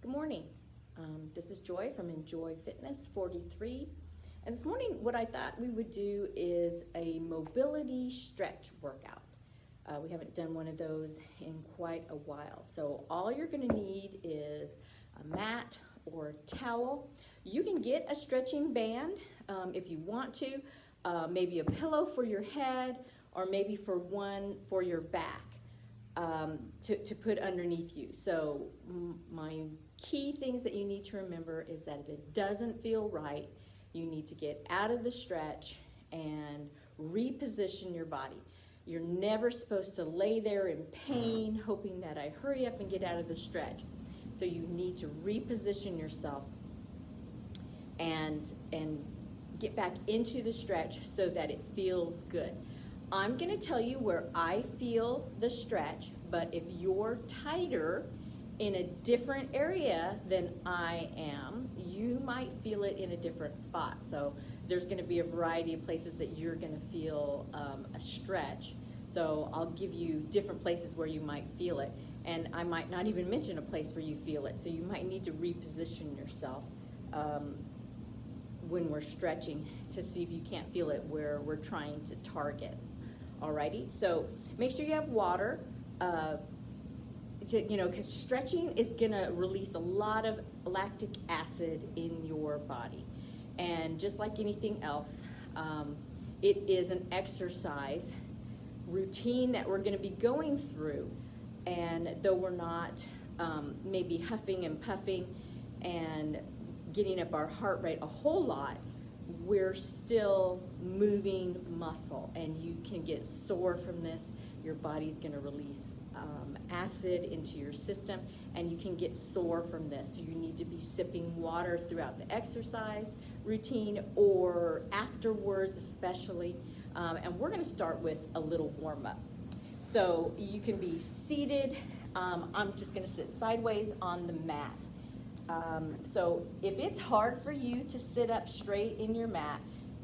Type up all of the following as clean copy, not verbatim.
Good morning. This is Joy from Enjoy Fitness 43. And this morning, what I thought we would do is a mobility stretch workout. We haven't done one of those in quite a while. So all you're going to need is a mat or a towel. You can get a stretching band if you want to, maybe a pillow for your head, or maybe for one for your back. To put underneath you. So my key things that you need to remember is that if it doesn't feel right, you need to get out of the stretch and reposition your body. You're never supposed to lay there in pain, hoping that I hurry up and get out of the stretch. So you need to reposition yourself and get back into the stretch so that it feels good. I'm going to tell you where I feel the stretch, but if you're tighter in a different area than I am, you might feel it in a different spot. So there's going to be a variety of places that you're going to feel a stretch. So I'll give you different places where you might feel it, and I might not even mention a place where you feel it. So you might need to reposition yourself when we're stretching to see if you can't feel it where we're trying to target. Alrighty, so make sure you have water, because stretching is gonna release a lot of lactic acid in your body. And just like anything else, it is an exercise routine that we're gonna be going through. And though we're not maybe huffing and puffing and getting up our heart rate a whole lot, we're still moving muscle, and you can get sore from this. Your body's going to release acid into your system, and you can get sore from this. So you need to be sipping water throughout the exercise routine or afterwards especially. And we're going to start with a little warm-up. So you can be seated. I'm just going to sit sideways on the mat. So if it's hard for you to sit up straight in your mat,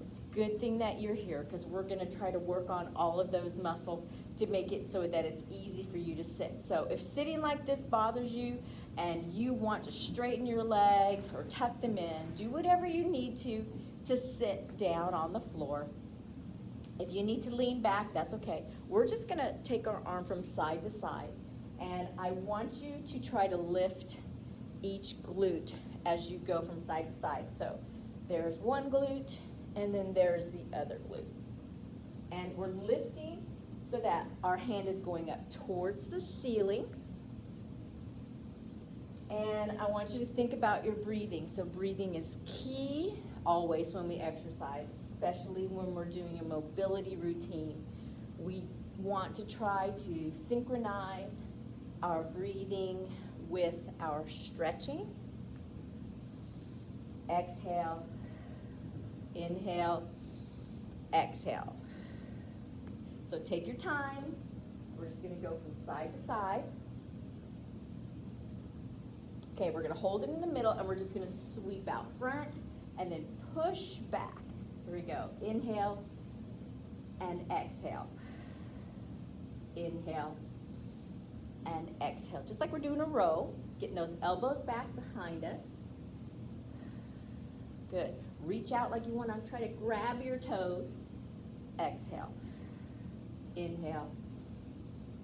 it's a good thing that you're here, because we're going to try to work on all of those muscles to make it so that it's easy for you to sit. So if sitting like this bothers you and you want to straighten your legs or tuck them in, do whatever you need to sit down on the floor. If you need to lean back, that's okay. We're just going to take our arm from side to side, and I want you to try to lift each glute as you go from side to side. So there's one glute, and then there's the other glute. And we're lifting so that our hand is going up towards the ceiling. And I want you to think about your breathing. So breathing is key always when we exercise, especially when we're doing a mobility routine. We want to try to synchronize our breathing with our stretching. Exhale, inhale, exhale. So take your time. We're just going to go from side to side. Okay, we're going to hold it in the middle, and we're just going to sweep out front and then push back. Here we go. Inhale and exhale. Inhale and exhale, just like we're doing a row, getting those elbows back behind us. Good. Reach out like you want to try to grab your toes. Exhale. Inhale.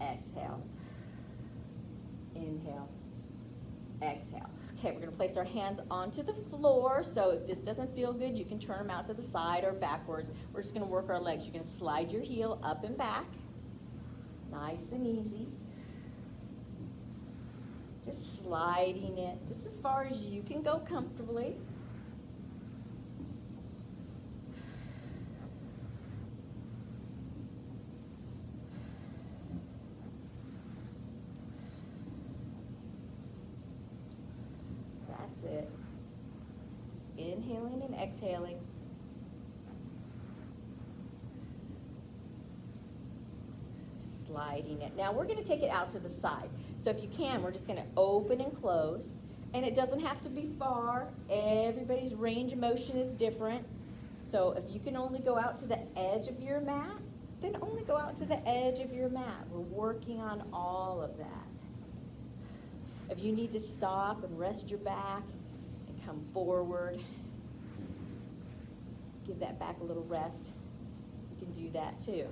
Exhale. Inhale. Exhale. Okay, we're going to place our hands onto the floor. So if this doesn't feel good, you can turn them out to the side or backwards. We're just going to work our legs. You're going to slide your heel up and back. Nice and easy. Just sliding it just as far as you can go comfortably. That's it. Just inhaling and exhaling. Sliding it. Now we're going to take it out to the side. So if you can, we're just going to open and close. And it doesn't have to be far. Everybody's range of motion is different. So if you can only go out to the edge of your mat, then only go out to the edge of your mat. We're working on all of that. If you need to stop and rest your back and come forward, give that back a little rest, you can do that too.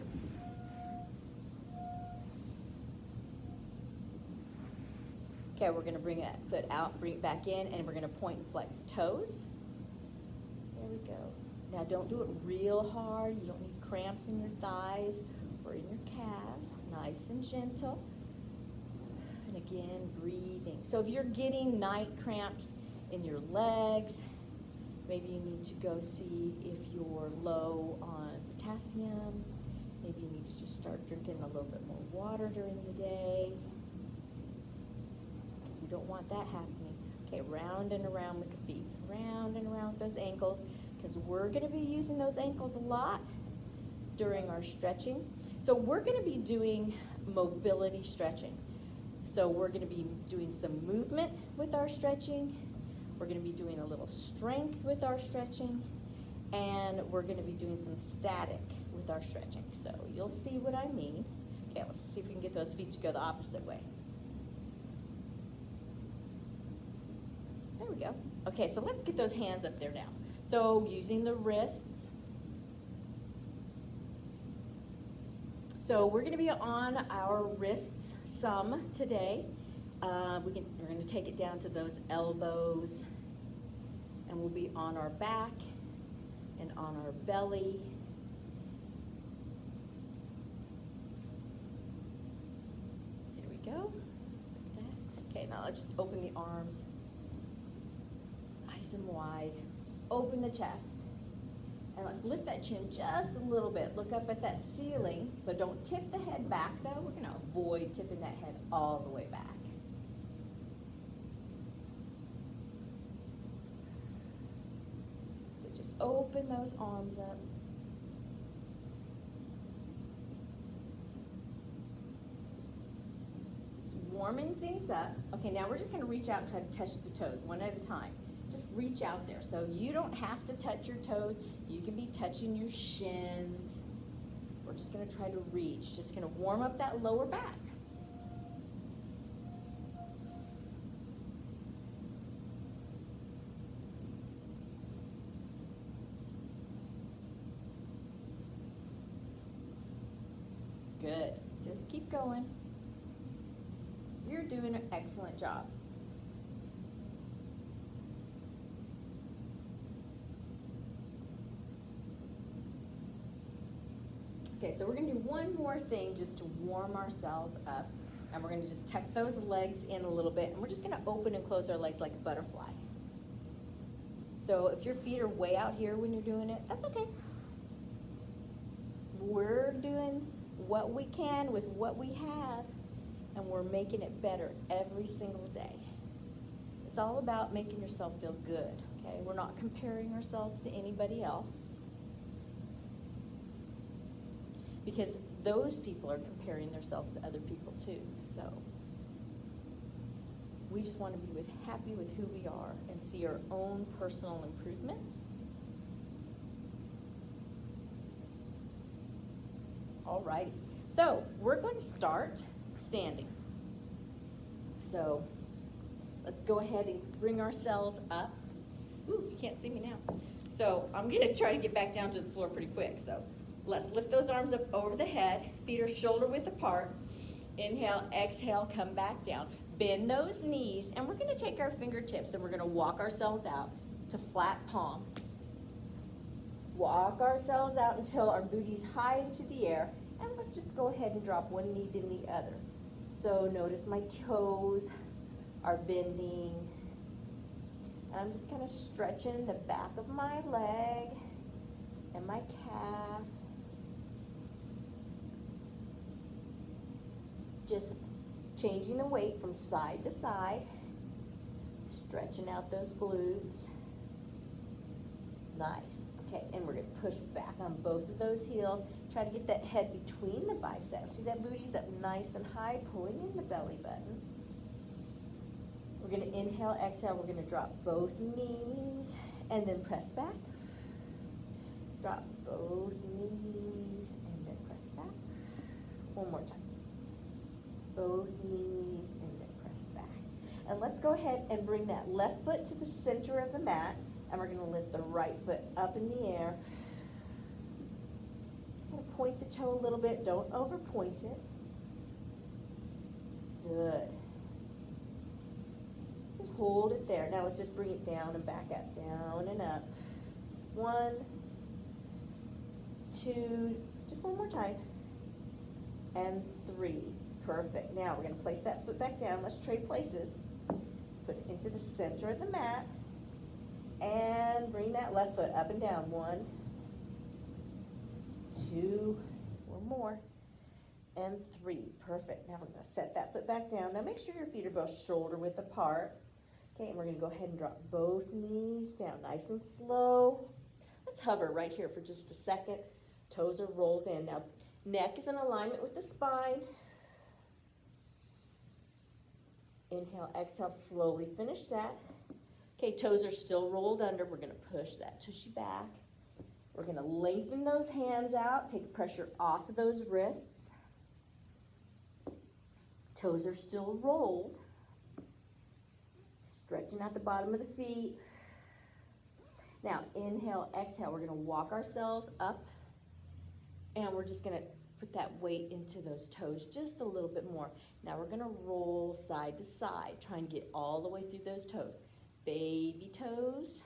Okay, we're gonna bring that foot out, bring it back in, and we're gonna point and flex the toes. There we go. Now don't do it real hard. You don't need cramps in your thighs or in your calves. Nice and gentle. And again, breathing. So if you're getting night cramps in your legs, maybe you need to go see if you're low on potassium. Maybe you need to just start drinking a little bit more water during the day. We don't want that happening. Okay, round and around with the feet. Round and around with those ankles, because we're going to be using those ankles a lot during our stretching. So we're going to be doing mobility stretching. So we're going to be doing some movement with our stretching. We're going to be doing a little strength with our stretching. And we're going to be doing some static with our stretching. So you'll see what I mean. Okay, let's see if we can get those feet to go the opposite way. There we go. Okay, so let's get those hands up there now. So using the wrists. So we're going to be on our wrists some today. We're going to take it down to those elbows, and we'll be on our back and on our belly. Here we go. Okay, now let's just open the arms. Nice and wide. Open the chest. And let's lift that chin just a little bit. Look up at that ceiling. So don't tip the head back though. We're going to avoid tipping that head all the way back. So just open those arms up. Just warming things up. Okay, now we're just going to reach out and try to touch the toes one at a time. Just reach out there. So you don't have to touch your toes. You can be touching your shins. We're just going to try to reach. Just going to warm up that lower back. Good. Just keep going. You're doing an excellent job. Okay, so we're going to do one more thing just to warm ourselves up. And we're going to just tuck those legs in a little bit. And we're just going to open and close our legs like a butterfly. So if your feet are way out here when you're doing it, that's okay. We're doing what we can with what we have, and we're making it better every single day. It's all about making yourself feel good, okay? We're not comparing ourselves to anybody else, because those people are comparing themselves to other people too. So we just want to be happy with who we are and see our own personal improvements. All righty. So we're going to start standing. So let's go ahead and bring ourselves up. Ooh, you can't see me now. So I'm going to try to get back down to the floor pretty quick. So let's lift those arms up over the head. Feet are shoulder width apart. Inhale, exhale, come back down. Bend those knees, and we're going to take our fingertips and we're going to walk ourselves out to flat palm. Walk ourselves out until our booty's high into the air, and let's just go ahead and drop one knee then the other. So notice my toes are bending. And I'm just kind of stretching the back of my leg and my calf. Just changing the weight from side to side, stretching out those glutes. Nice. Okay, and we're going to push back on both of those heels. Try to get that head between the biceps. See that booty's up nice and high, pulling in the belly button. We're going to inhale, exhale. We're going to drop both knees and then press back. Drop both knees and then press back. One more time. Both knees and then press back. And let's go ahead and bring that left foot to the center of the mat, and we're gonna lift the right foot up in the air. Just gonna point the toe a little bit, don't over point it. Good. Just hold it there. Now let's just bring it down and back up, down and up. 1, 2, just one more time, and 3. Perfect. Now we're going to place that foot back down. Let's trade places. Put it into the center of the mat, and bring that left foot up and down. 1, 2, one more, and 3. Perfect. Now we're going to set that foot back down. Now make sure your feet are both shoulder width apart. Okay, and we're going to go ahead and drop both knees down nice and slow. Let's hover right here for just a second. Toes are rolled in. Now, neck is in alignment with the spine. Inhale, exhale, slowly finish that. Okay, toes are still rolled under. We're going to push that tushy back. We're going to lengthen those hands out. Take pressure off of those wrists. Toes are still rolled. Stretching out the bottom of the feet. Now, inhale, exhale. We're going to walk ourselves up, and we're just going to put that weight into those toes just a little bit more. Now, we're going to roll side to side, try and get all the way through those toes. Baby toes,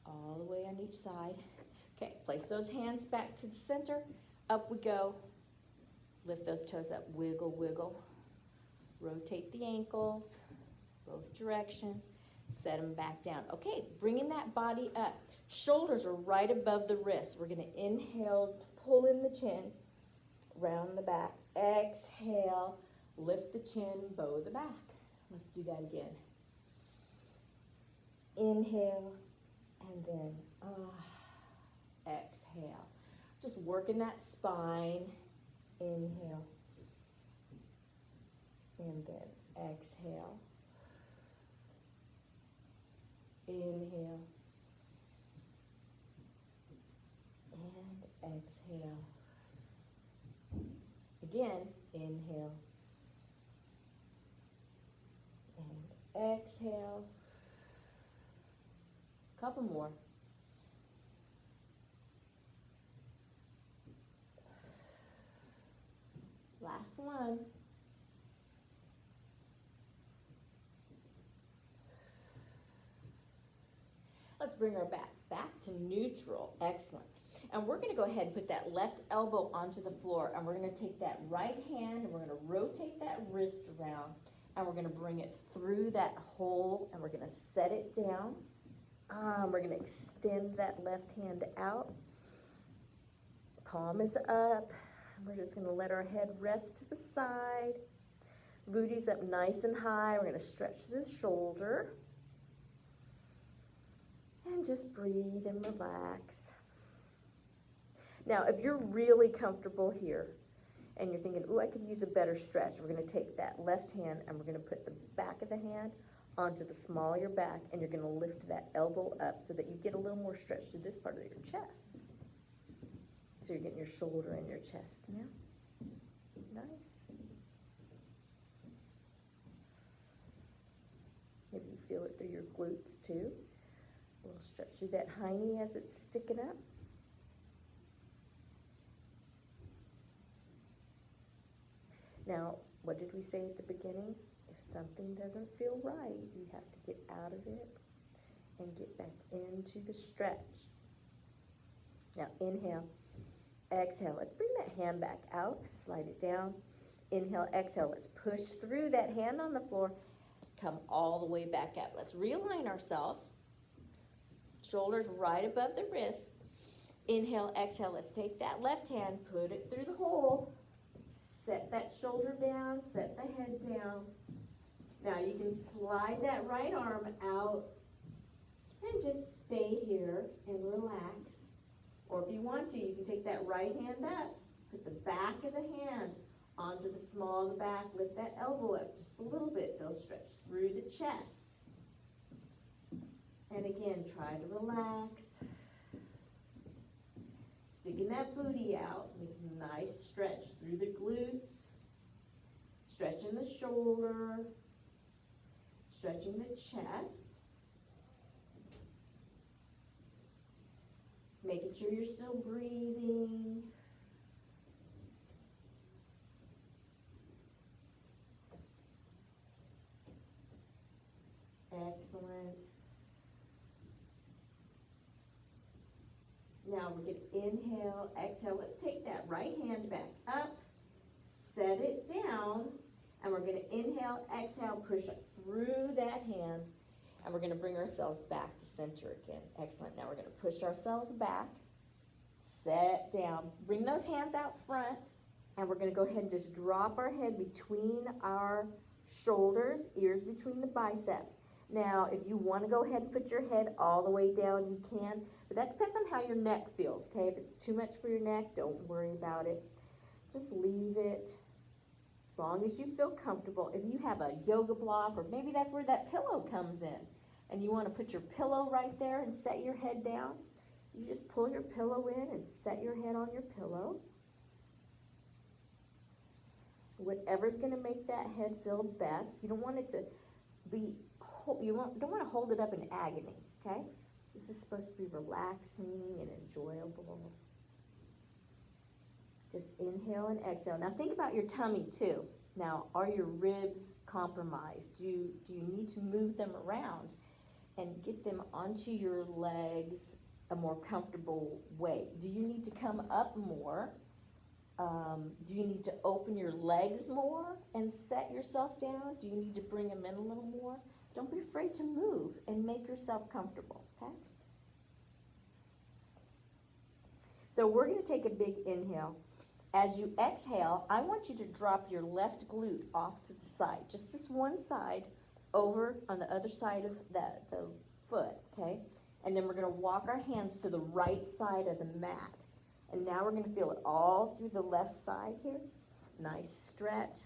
all the way on each side. Okay, place those hands back to the center. Up we go. Lift those toes up, wiggle, wiggle. Rotate the ankles, both directions. Set them back down. Okay, bringing that body up. Shoulders are right above the wrists. We're going to inhale, pull in the chin, round the back. Exhale, lift the chin, bow the back. Let's do that again. Inhale, and then exhale. Just working that spine. Inhale, and then exhale. Inhale, and exhale. Again, inhale, and exhale. Couple more. Last one. Let's bring our back to neutral. Excellent. And we're going to go ahead and put that left elbow onto the floor, and we're going to take that right hand and we're going to rotate that wrist around, and we're going to bring it through that hole, and we're going to set it down. We're going to extend that left hand out. Palm is up. We're just going to let our head rest to the side. Booty's up nice and high. We're going to stretch the shoulder. And just breathe and relax. Now, if you're really comfortable here and you're thinking, ooh, I could use a better stretch, we're going to take that left hand and we're going to put the back of the hand onto the small of your back, and you're going to lift that elbow up so that you get a little more stretch to this part of your chest. So you're getting your shoulder and your chest now. Nice. Maybe you feel it through your glutes too. A little stretch through that hiney as it's sticking up. Now, what did we say at the beginning? If something doesn't feel right, you have to get out of it and get back into the stretch. Now, inhale, exhale. Let's bring that hand back out, slide it down. Inhale, exhale. Let's push through that hand on the floor, come all the way back up. Let's realign ourselves. Shoulders right above the wrists. Inhale, exhale. Let's take that left hand, put it through the hole. Set that shoulder down, set the head down. Now you can slide that right arm out and just stay here and relax. Or if you want to, you can take that right hand up, put the back of the hand onto the small of the back, lift that elbow up just a little bit. Feel stretch through the chest. And again, try to relax. Sticking that booty out, making a nice stretch through the glutes. Stretching the shoulder, stretching the chest, making sure you're still breathing. Excellent. Now we're going to inhale, exhale. Let's take that right hand back up, set it down, and we're going to inhale, exhale, push up through that hand, and we're going to bring ourselves back to center again. Excellent. Now we're going to push ourselves back, set down, bring those hands out front, and we're going to go ahead and just drop our head between our shoulders, ears between the biceps. Now, if you want to go ahead and put your head all the way down, you can, but that depends on how your neck feels, okay? If it's too much for your neck, don't worry about it. Just leave it as long as you feel comfortable. If you have a yoga block, or maybe that's where that pillow comes in, and you want to put your pillow right there and set your head down, you just pull your pillow in and set your head on your pillow. Whatever's going to make that head feel best. You don't want it to be, don't want to hold it up in agony, okay? This is supposed to be relaxing and enjoyable. Just inhale and exhale. Now think about your tummy too. Now, are your ribs compromised? Do you need to move them around and get them onto your legs a more comfortable way? Do you need to come up more? Do you need to open your legs more and set yourself down? Do you need to bring them in a little more? Don't be afraid to move and make yourself comfortable, okay? So we're going to take a big inhale. As you exhale, I want you to drop your left glute off to the side, just this one side over on the other side of the foot, okay? And then we're going to walk our hands to the right side of the mat. And now we're going to feel it all through the left side here. Nice stretch.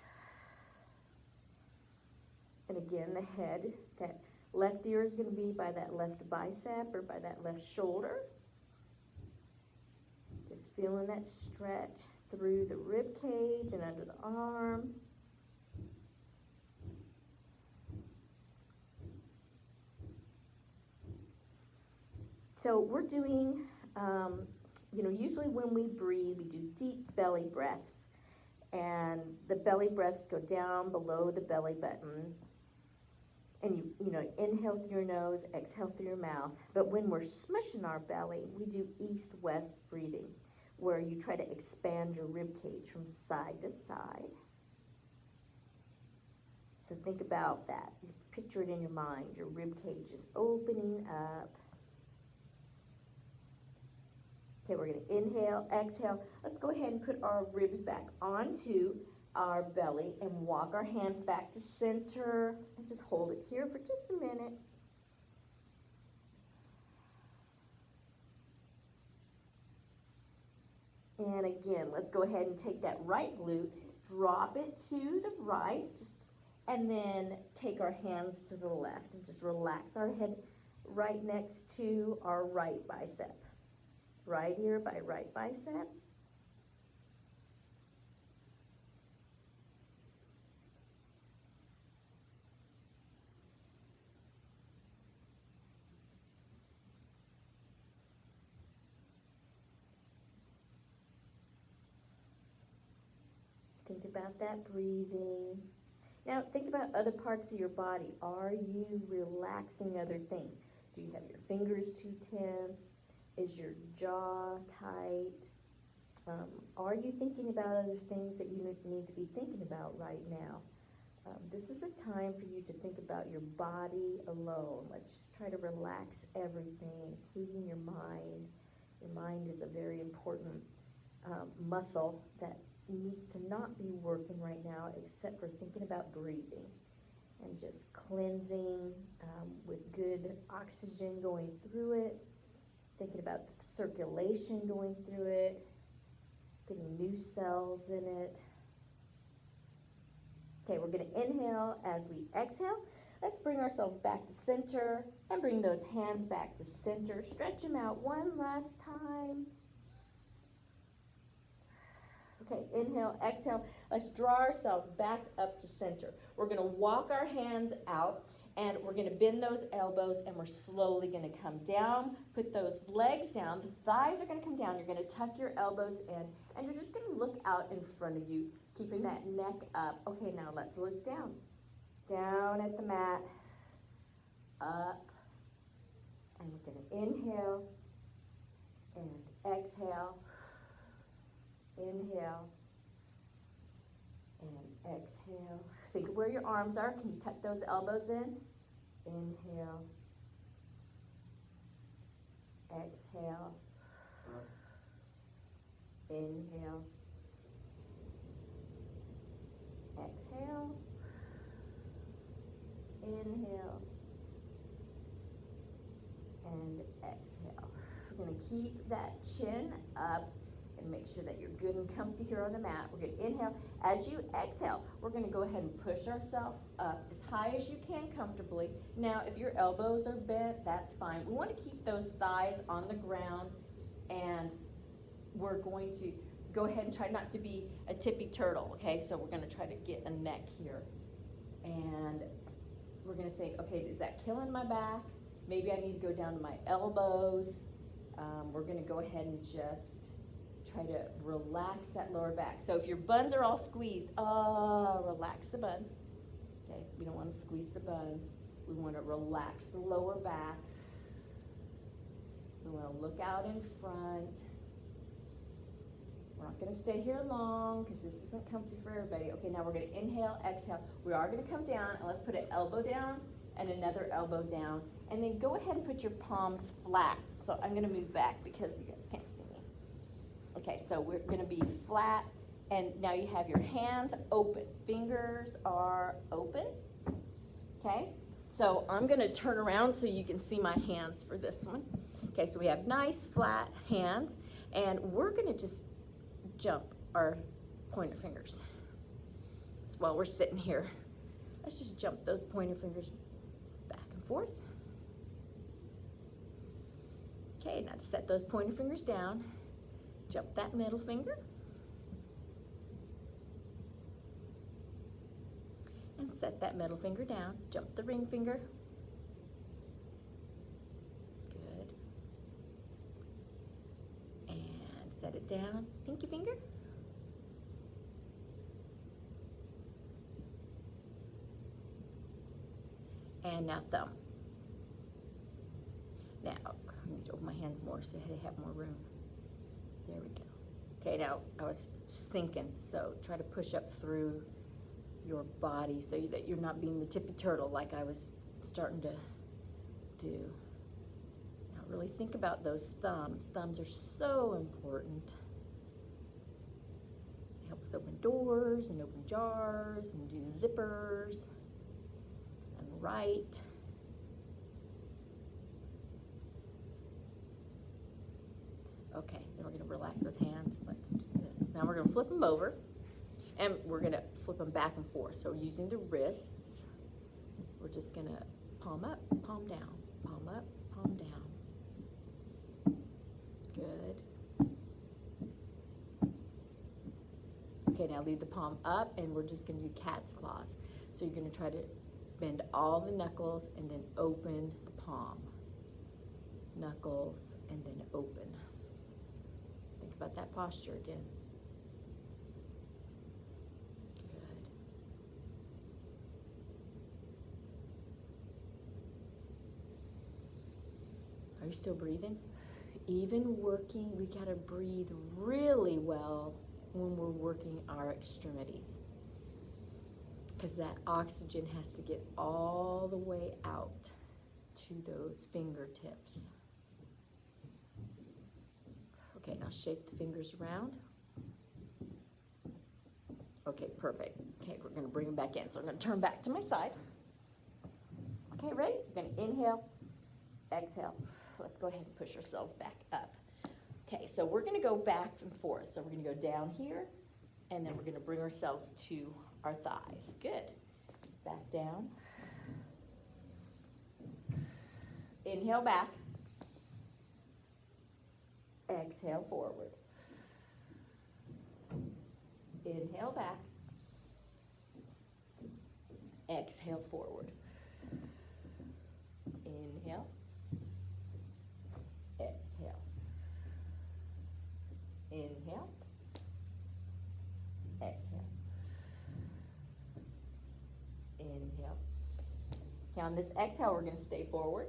And again, the head, that left ear is going to be by that left bicep or by that left shoulder. Just feeling that stretch through the rib cage and under the arm. So we're doing, usually when we breathe, we do deep belly breaths. And the belly breaths go down below the belly button. And you inhale through your nose, exhale through your mouth. But when we're smushing our belly, we do east-west breathing, where you try to expand your rib cage from side to side. So think about that. You picture it in your mind. Your rib cage is opening up. Okay, we're going to inhale, exhale. Let's go ahead and put our ribs back onto our belly and walk our hands back to center and just hold it here for just a minute. And again, let's go ahead and take that right glute, drop it to the right, and then take our hands to the left and just relax our head right next to our right bicep. Right ear by right bicep. Think about that breathing. Now think about other parts of your body. Are you relaxing other things? Do you have your fingers too tense? Is your jaw tight? Are you thinking about other things that you need to be thinking about right now? This is a time for you to think about your body alone. Let's just try to relax everything, including your mind. Your mind is a very important muscle that needs to not be working right now except for thinking about breathing and just cleansing with good oxygen going through it, thinking about the circulation going through it, getting new cells in it. Okay, we're going to inhale as we exhale. Let's bring ourselves back to center and bring those hands back to center. Stretch them out one last time. Okay, inhale, exhale. Let's draw ourselves back up to center. We're going to walk our hands out, and we're going to bend those elbows, and we're slowly going to come down. Put those legs down. The thighs are going to come down. You're going to tuck your elbows in, and you're just going to look out in front of you, keeping that neck up. Okay, now let's look down. Down at the mat, up, and we're going to inhale and exhale. Inhale and exhale. Think of where your arms are. Can you tuck those elbows in? Inhale. Exhale. Inhale. Exhale. Inhale. And exhale. We're going to keep that chin up and make sure that you're good and comfy here on the mat. We're going to inhale. As you exhale, we're going to go ahead and push ourselves up as high as you can comfortably. Now, if your elbows are bent, that's fine. We want to keep those thighs on the ground, and we're going to go ahead and try not to be a tippy turtle, okay? So we're going to try to get a neck here. And we're going to think, okay, is that killing my back? Maybe I need to go down to my elbows. We're going to go ahead and just try to relax that lower back. So if your buns are all squeezed, relax the buns. Okay, we don't want to squeeze the buns. We want to relax the lower back. We want to look out in front. We're not going to stay here long because this isn't comfy for everybody. Okay, now we're going to inhale, exhale. We are going to come down, and let's put an elbow down and another elbow down. And then go ahead and put your palms flat. So I'm going to move back because you guys can't see me. Okay, so we're going to be flat, and now you have your hands open. Fingers are open. Okay, so I'm going to turn around so you can see my hands for this one. Okay, so we have nice flat hands, and we're going to just jump our pointer fingers. So while we're sitting here, let's just jump those pointer fingers back and forth. Okay, now set those pointer fingers down. Jump that middle finger. And set that middle finger down. Jump the ring finger. Good. And set it down. Pinky finger. And now thumb. Now, I need to open my hands more so they have more room. There we go. Okay, now I was sinking, so try to push up through your body so that you're not being the tippy turtle like I was starting to do. Now really think about those thumbs. Thumbs are so important. They help us open doors and open jars and do zippers and write. Okay, then we're going to relax those hands. Let's do this. Now we're going to flip them over, and we're going to flip them back and forth. So using the wrists, we're just going to palm up, palm down, palm up, palm down. Good. Okay, now leave the palm up, and we're just going to do cat's claws. So you're going to try to bend all the knuckles and then open the palm. Knuckles and then open. Think about that posture again. Good. Are you still breathing? Even working, we gotta breathe really well when we're working our extremities, because that oxygen has to get all the way out to those fingertips. Okay, now shake the fingers around. Okay, perfect. Okay, we're gonna bring them back in. So I'm gonna turn back to my side. Okay, ready? We're gonna inhale, exhale. Let's go ahead and push ourselves back up. Okay, so we're gonna go back and forth. So we're gonna go down here, and then we're gonna bring ourselves to our thighs. Good. Back down. Inhale back. Exhale forward. Inhale back. Exhale forward. Inhale. Exhale. Inhale. Exhale. Inhale. Okay, on this exhale, we're going to stay forward.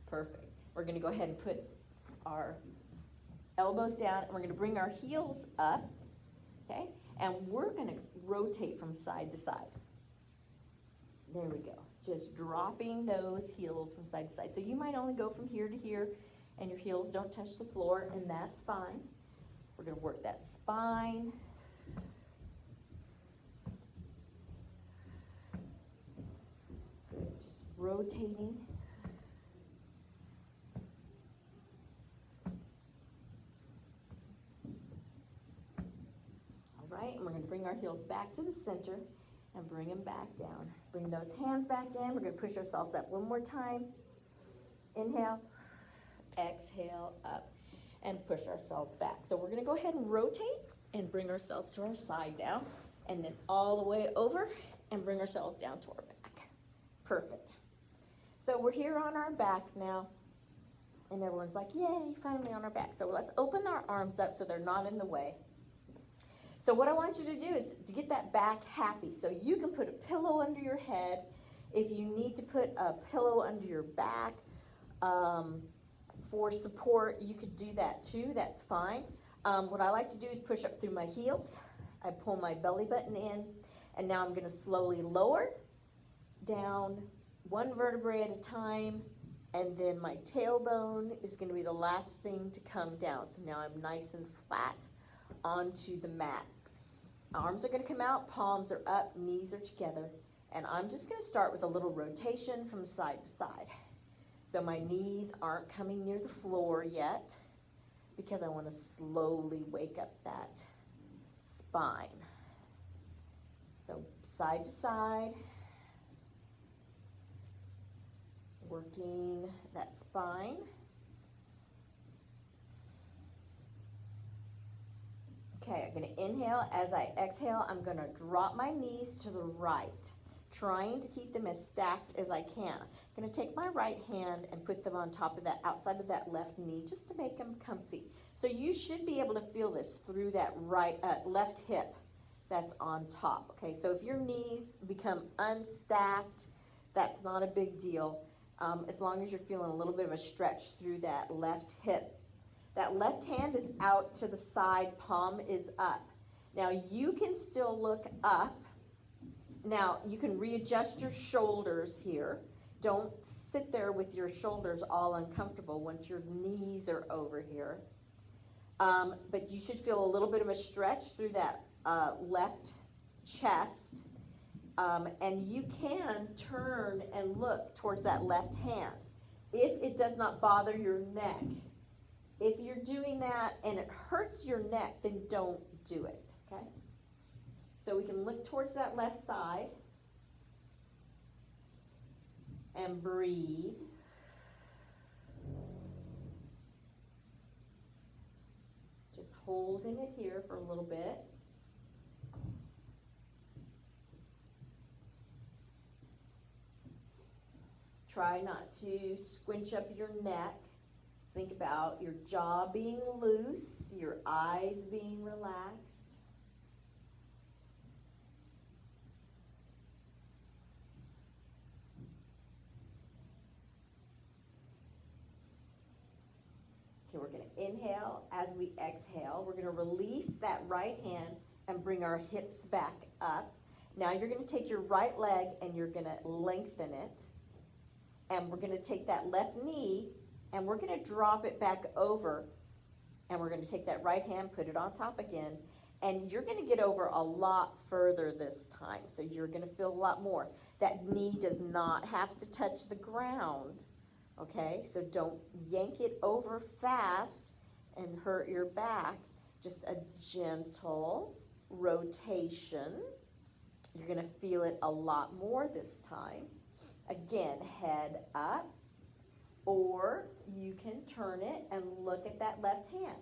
Perfect. We're going to go ahead and put our elbows down, and we're going to bring our heels up, okay? And we're going to rotate from side to side. There we go. Just dropping those heels from side to side. So you might only go from here to here, and your heels don't touch the floor, and that's fine. We're going to work that spine. Good. Just rotating. Right, and we're going to bring our heels back to the center and bring them back down. Bring those hands back in. We're going to push ourselves up one more time. Inhale, exhale, up, and push ourselves back. So we're going to go ahead and rotate and bring ourselves to our side now, and then all the way over and bring ourselves down to our back. Perfect. So we're here on our back now, and everyone's like, yay, finally on our back. So let's open our arms up so they're not in the way. So what I want you to do is to get that back happy. So you can put a pillow under your head. If you need to put a pillow under your back for support, you could do that too. That's fine. What I like to do is push up through my heels. I pull my belly button in, and now I'm going to slowly lower down one vertebrae at a time, and then my tailbone is going to be the last thing to come down. So now I'm nice and flat onto the mat. Arms are going to come out, palms are up, knees are together, and I'm just going to start with a little rotation from side to side. So my knees aren't coming near the floor yet because I want to slowly wake up that spine. So side to side, working that spine. Okay, I'm going to inhale. As I exhale, I'm going to drop my knees to the right, trying to keep them as stacked as I can. I'm going to take my right hand and put them on top of that, outside of that left knee, just to make them comfy. So you should be able to feel this through that left hip that's on top. Okay, so if your knees become unstacked, that's not a big deal, as long as you're feeling a little bit of a stretch through that left hip. That left hand is out to the side, palm is up. Now you can still look up. Now you can readjust your shoulders here. Don't sit there with your shoulders all uncomfortable once your knees are over here. But you should feel a little bit of a stretch through that left chest. And you can turn and look towards that left hand if it does not bother your neck. If you're doing that and it hurts your neck, then don't do it, okay? So we can look towards that left side and breathe. Just holding it here for a little bit. Try not to squinch up your neck. Think about your jaw being loose, your eyes being relaxed. Okay, we're going to inhale. As we exhale, we're going to release that right hand and bring our hips back up. Now you're going to take your right leg and you're going to lengthen it. And we're going to take that left knee and we're going to drop it back over, and we're going to take that right hand, put it on top again, and you're going to get over a lot further this time. So you're going to feel a lot more. That knee does not have to touch the ground, okay? So don't yank it over fast and hurt your back. Just a gentle rotation. You're going to feel it a lot more this time. Again, head up. Or you can turn it and look at that left hand.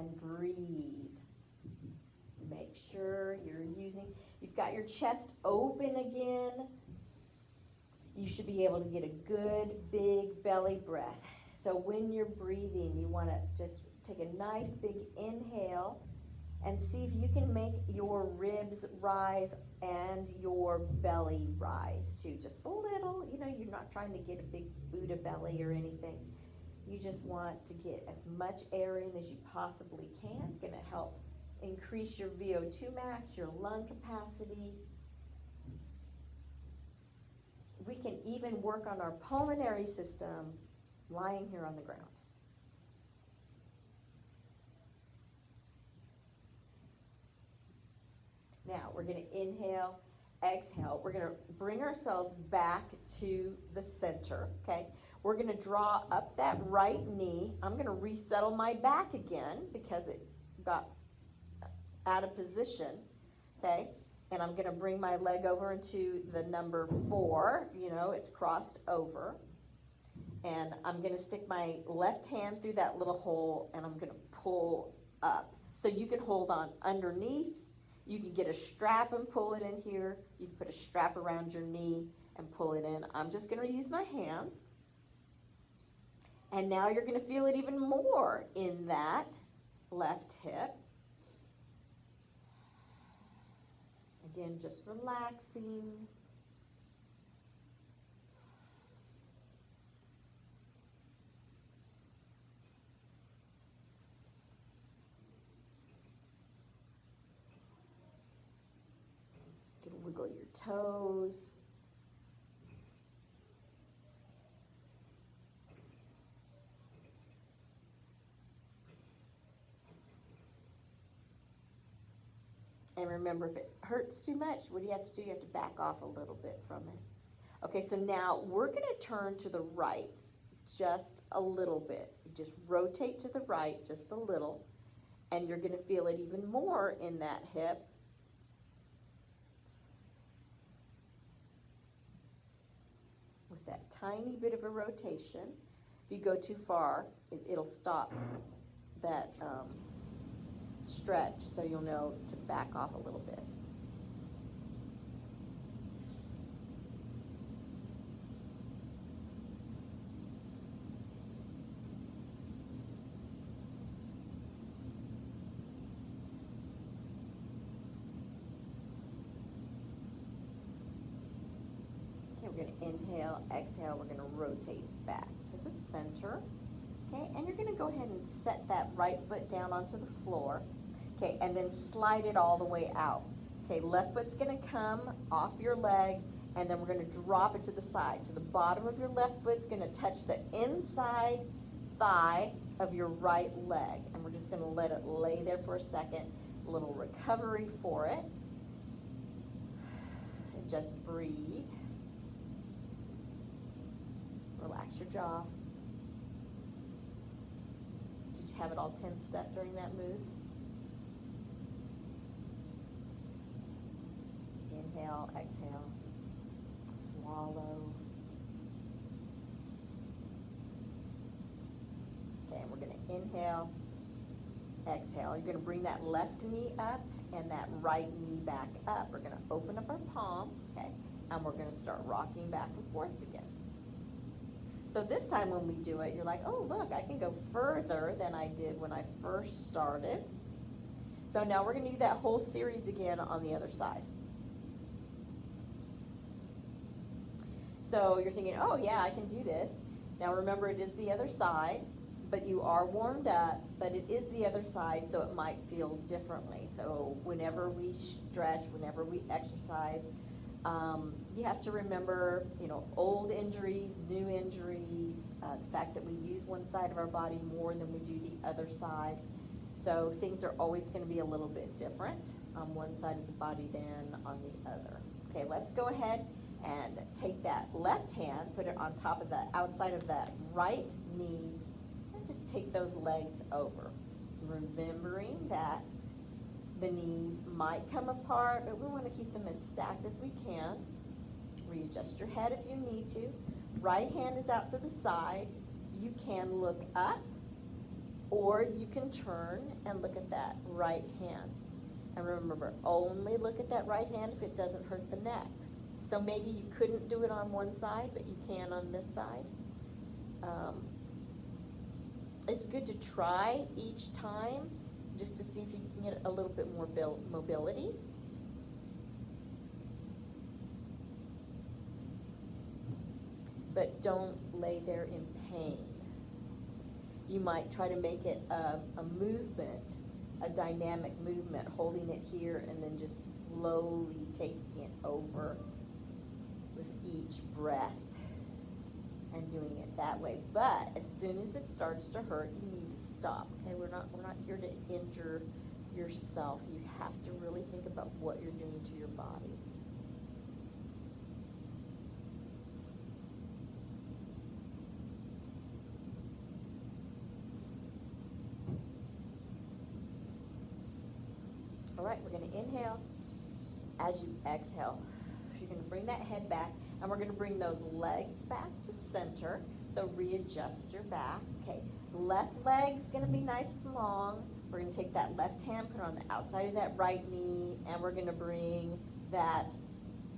and breathe. Make sure you've got your chest open again. You should be able to get a good big belly breath. So when you're breathing, you want to just take a nice big inhale and see if you can make your ribs rise and your belly rise too. Just a little, you're not trying to get a big Buddha belly or anything. You just want to get as much air in as you possibly can. Gonna help increase your VO2 max, your lung capacity. We can even work on our pulmonary system lying here on the ground. Now, we're going to inhale, exhale. We're going to bring ourselves back to the center, okay? We're going to draw up that right knee. I'm going to resettle my back again because it got out of position, okay? And I'm going to bring my leg over into the number 4. It's crossed over. And I'm going to stick my left hand through that little hole, and I'm going to pull up. So you can hold on underneath. You can get a strap and pull it in here. You can put a strap around your knee and pull it in. I'm just going to use my hands. And now you're going to feel it even more in that left hip. Again, just relaxing. You can wiggle your toes. And remember, if it hurts too much, what do? You have to back off a little bit from it. Okay, so now we're going to turn to the right just a little bit. You just rotate to the right just a little, and you're going to feel it even more in that hip. With that tiny bit of a rotation. If you go too far, it'll stop that stretch, so you'll know to back off a little bit. Okay, we're going to inhale, exhale, we're going to rotate back to the center. Okay, and you're going to go ahead and set that right foot down onto the floor. Okay, and then slide it all the way out. Okay, left foot's going to come off your leg, and then we're going to drop it to the side. So the bottom of your left foot's going to touch the inside thigh of your right leg. And we're just going to let it lay there for a second. A little recovery for it. And just breathe. Relax your jaw. Did you have it all tensed up during that move? Inhale, exhale, swallow. Okay, and we're going to inhale, exhale. You're going to bring that left knee up and that right knee back up. We're going to open up our palms, okay, and we're going to start rocking back and forth again. So this time when we do it, you're like, oh, look, I can go further than I did when I first started. So now we're going to do that whole series again on the other side. So you're thinking, oh yeah, I can do this. Now remember, it is the other side, but you are warmed up, but it is the other side, so it might feel differently. So whenever we stretch, whenever we exercise, you have to remember, old injuries, new injuries, the fact that we use one side of our body more than we do the other side. So things are always going to be a little bit different on one side of the body than on the other. Okay, let's go ahead and take that left hand, put it on top of the outside of that right knee, and just take those legs over. Remembering that the knees might come apart, but we want to keep them as stacked as we can. Readjust your head if you need to. Right hand is out to the side. You can look up, Or you can turn and look at that right hand. And remember, only look at that right hand if it doesn't hurt the neck. So maybe you couldn't do it on one side, but you can on this side. It's good to try each time just to see if you can get a little bit more mobility. But don't lay there in pain. You might try to make it a movement, a dynamic movement, holding it here and then just slowly taking it over with each breath and doing it that way. But as soon as it starts to hurt, you need to stop. Okay, we're not here to injure yourself. You have to really think about what you're doing to your body. All right, we're going to inhale. As you exhale, you're going to bring that head back, and we're going to bring those legs back to center. So readjust your back. Okay, left leg's going to be nice and long. We're going to take that left hand, put it on the outside of that right knee, and we're going to bring that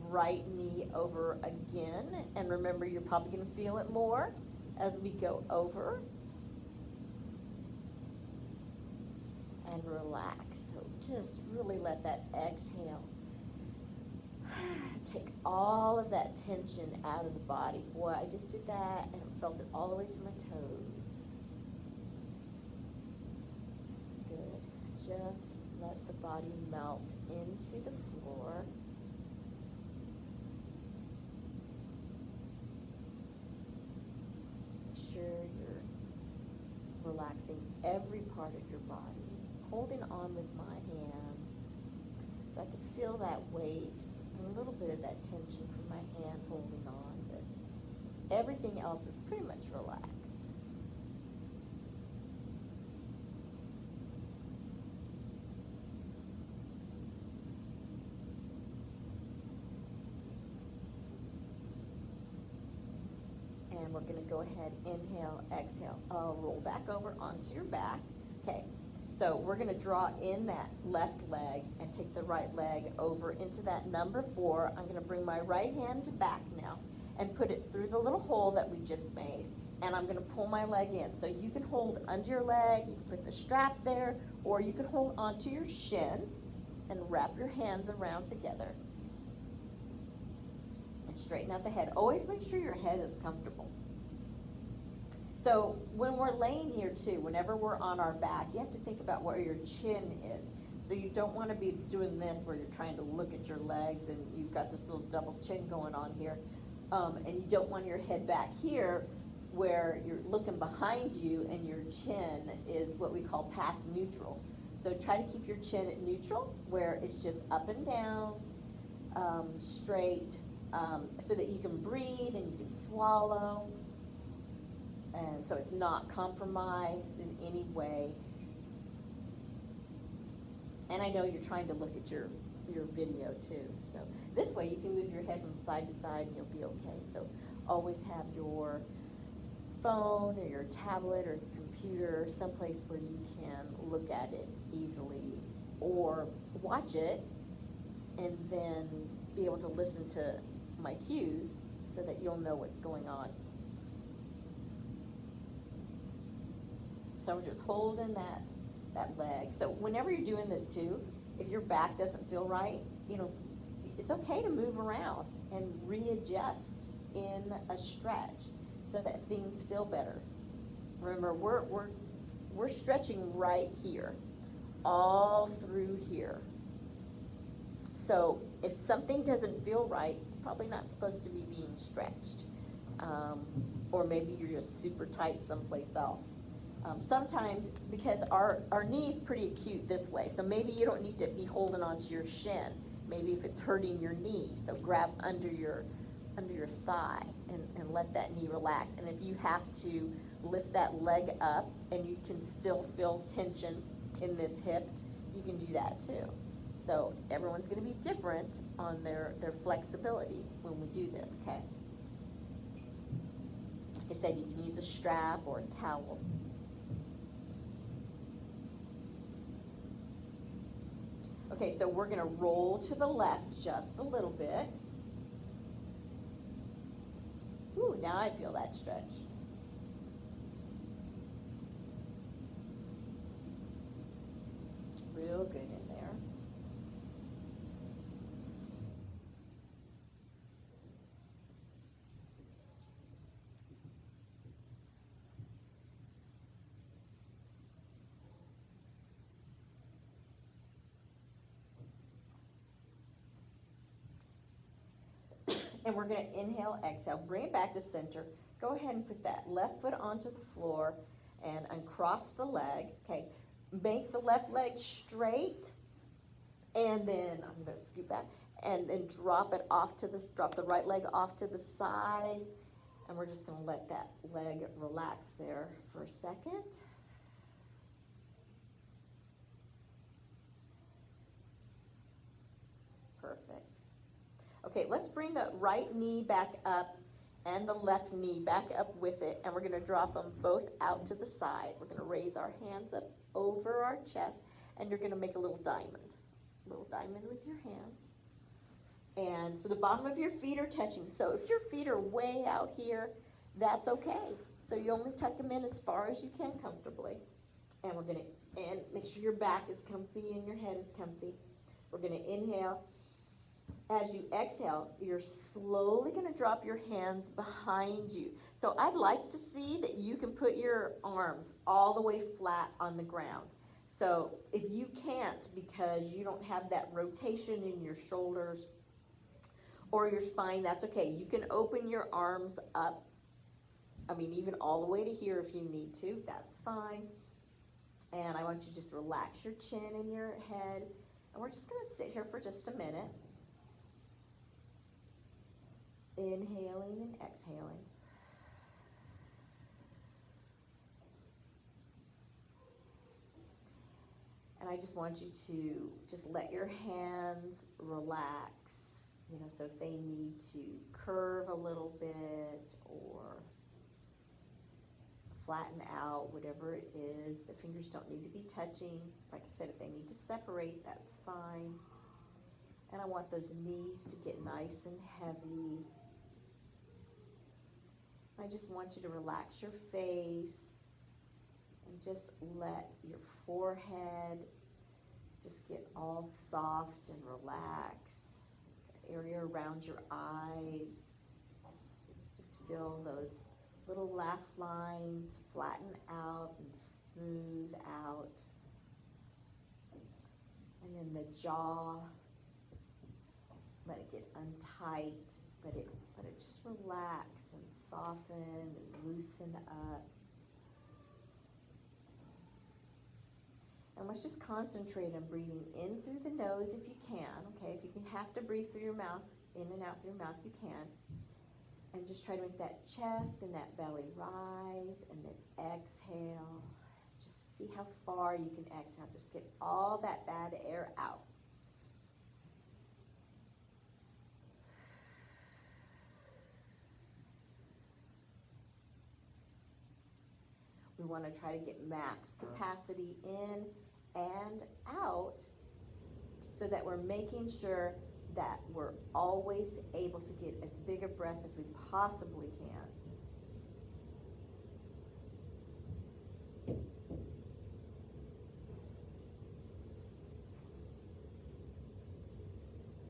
right knee over again. And remember, you're probably going to feel it more as we go over. And relax. So just really let that exhale take all of that tension out of the body. Boy, I just did that and felt it all the way to my toes. It's good. Just let the body melt into the floor. Make sure you're relaxing every part of your body. Holding on with my hand so I could feel that weight and a little bit of that tension from my hand holding on, but everything else is pretty much relaxed. And we're going to go ahead, inhale, exhale, roll back over onto your back. Okay. So we're going to draw in that left leg and take the right leg over into that number 4. I'm going to bring my right hand back now and put it through the little hole that we just made. And I'm going to pull my leg in. So you can hold under your leg, you can put the strap there, or you can hold onto your shin and wrap your hands around together. And straighten out the head. Always make sure your head is comfortable. So when we're laying here too, whenever we're on our back, you have to think about where your chin is. So you don't want to be doing this where you're trying to look at your legs and you've got this little double chin going on here. And you don't want your head back here where you're looking behind you and your chin is what we call past neutral. So try to keep your chin at neutral where it's just up and down, straight, so that you can breathe and you can swallow. And so it's not compromised in any way. And I know you're trying to look at your video too. So this way you can move your head from side to side and you'll be okay. So always have your phone or your tablet or your computer someplace where you can look at it easily or watch it and then be able to listen to my cues so that you'll know what's going on. So we're just holding that leg. So whenever you're doing this too, if your back doesn't feel right, it's okay to move around and readjust in a stretch so that things feel better. Remember, we're stretching right here, all through here. So if something doesn't feel right, it's probably not supposed to be being stretched. Or maybe you're just super tight someplace else. Sometimes, because our knee's pretty acute this way, so maybe you don't need to be holding onto your shin. Maybe if it's hurting your knee, so grab under your thigh and let that knee relax. And if you have to lift that leg up and you can still feel tension in this hip, you can do that too. So everyone's going to be different on their flexibility when we do this, okay? Like I said, you can use a strap or a towel. Okay, so we're gonna roll to the left just a little bit. Ooh, now I feel that stretch. Real good in there. And we're gonna inhale, exhale, bring it back to center. Go ahead and put that left foot onto the floor and uncross the leg, okay? Make the left leg straight, and then, I'm gonna scoot back, and then drop it off to the, drop the right leg off to the side, and we're just gonna let that leg relax there for a second. Perfect. Okay, let's bring the right knee back up and the left knee back up with it, and we're gonna drop them both out to the side. We're gonna raise our hands up over our chest, and you're gonna make a little diamond with your hands. And so the bottom of your feet are touching. So if your feet are way out here, that's okay. So you only tuck them in as far as you can comfortably. And we're gonna, and make sure your back is comfy and your head is comfy. We're gonna inhale. As you exhale, you're slowly gonna drop your hands behind you. So I'd like to see that you can put your arms all the way flat on the ground. So if you can't because you don't have that rotation in your shoulders or your spine, that's okay. You can open your arms up. I mean, even all the way to here if you need to, that's fine. And I want you to just relax your chin and your head. And we're just gonna sit here for just a minute. Inhaling and exhaling. And I just want you to just let your hands relax, you know, so if they need to curve a little bit or flatten out, whatever it is, the fingers don't need to be touching. Like I said, if they need to separate, that's fine. And I want those knees to get nice and heavy. I just want you to relax your face and just let your forehead just get all soft and relaxed. The area around your eyes, just feel those little laugh lines flatten out and smooth out. And then the jaw, let it get untight, let it just relax and soften and loosen up. And let's just concentrate on breathing in through the nose if you can, okay? If you can have to breathe through your mouth, in and out through your mouth, you can. And just try to make that chest and that belly rise, and then exhale. Just see how far you can exhale. Just get all that bad air out. We want to try to get max capacity in and out so that we're making sure that we're always able to get as big a breath as we possibly can.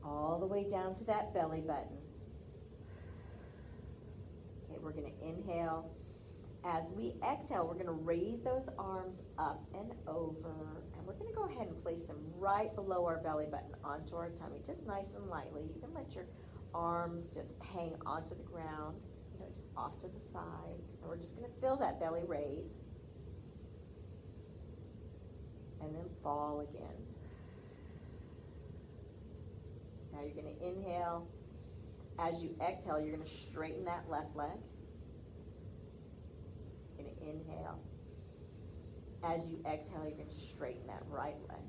All the way down to that belly button. Okay, we're going to inhale. As we exhale, we're going to raise those arms up and over, and we're going to go ahead and place them right below our belly button onto our tummy, just nice and lightly. You can let your arms just hang onto the ground, you know, just off to the sides. And we're just going to feel that belly raise and then fall again. Now you're going to inhale. As you exhale, you're going to straighten that left leg. Going to inhale. As you exhale, you're going to straighten that right leg.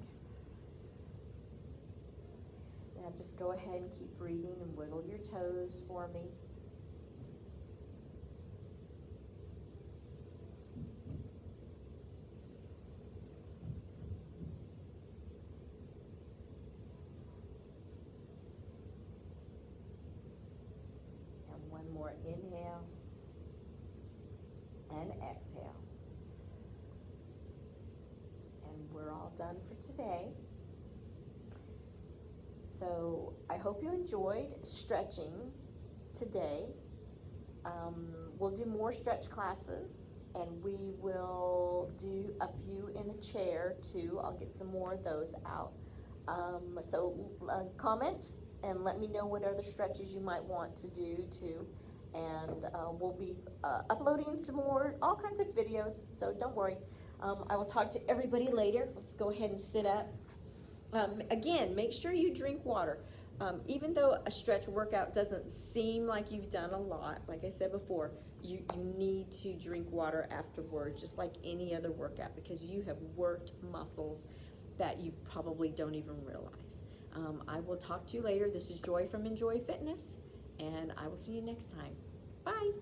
Now just go ahead and keep breathing and wiggle your toes for me. we're all done for today. So I hope you enjoyed stretching today. We'll do more stretch classes, and we will do a few in the chair too. I'll get some more of those out. So comment and let me know what other stretches you might want to do too. And we'll be uploading some more, all kinds of videos, so don't worry. I will talk to everybody later. Let's go ahead and sit up. Again, make sure you drink water. Even though a stretch workout doesn't seem like you've done a lot, like I said before, you need to drink water afterward, just like any other workout, because you have worked muscles that you probably don't even realize. I will talk to you later. This is Joy from Enjoy Fitness, and I will see you next time. Bye.